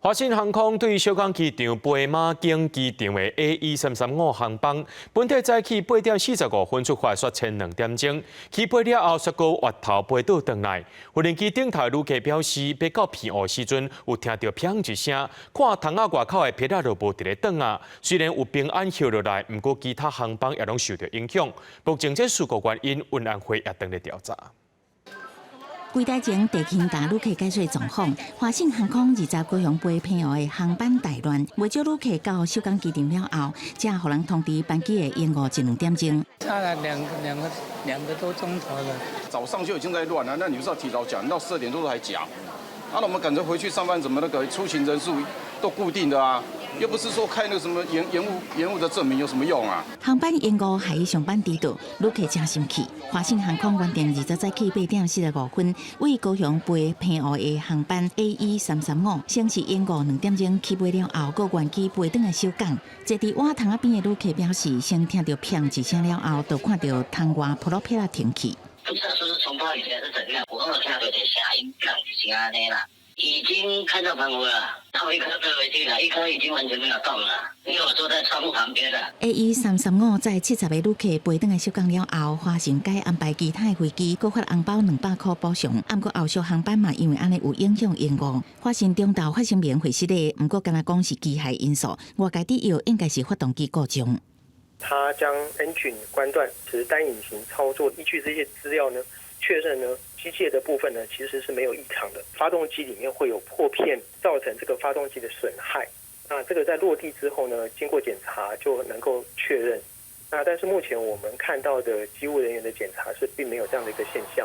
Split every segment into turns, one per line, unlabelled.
华信航空对小港机场飞马经机场的 AE335航班，本地早起8点45分出发，刷前2点钟，起飞了后雪糕滑头飞倒转来。无人机顶头旅客表示，要到偏黑时阵，有听到砰一声，看窗仔外口的皮仔就无伫咧转啊。虽然有平安降落来，不过其他航班也拢受到影响。目前这事故原因，运安会也正在调查。
几台前地勤甲旅客解说状况，华信航空20高雄飞偏黑的航班大乱，未少旅客到小港机场了后，才互人通知班机的延误1-2点钟。
差了两个多钟头了。
早上就已经在乱了，那你不是要提早讲，到12点多还讲，那我们赶着回去上班，怎么那个出勤人数都固定的啊？ 又不是说开那个什么延误的证明有什么用啊？
航班延误害伊上班迟到，旅客真生气。华信航空原定20早起8点45分为高雄飞偏黑的航班 AE335，先是延误2点钟起飞了后，搁原机飞转来小港。坐伫我窗仔边的旅客表示，先听到砰一声了后，就看到窗外普罗片停去。
不知道是不是重炮以前是怎样，我听到有点声音，砰一声安尼啦。 已经看到澎湖了，到一颗飞回去了，一颗已经完全没有动了，因为我坐在窗户旁边的。
AE335在70个旅客飞转来小港了后，华信该安排其他的飞机，搁发红包200块补偿。不过后续航班嘛，因为安尼有影响延误。华信中道发声明回释的，不过敢若讲是机械因素，外界理由应该是发动机故障。
他将 engine 关断，只是单引擎操作。依据这些资料呢，确认呢。 机械的部分呢，其实是没有异常的。发动机里面会有破片，造成这个发动机的损害。那这个在落地之后呢，经过检查就能够确认。那但是目前我们看到的机务人员的检查是并没有这样的一个现象。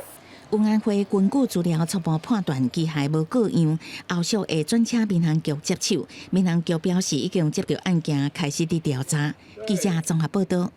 运安会根据资料初步判断机械无各样，后续会转请民航局接手。民航局表示已经接到案件，开始伫调查。记者综合报道。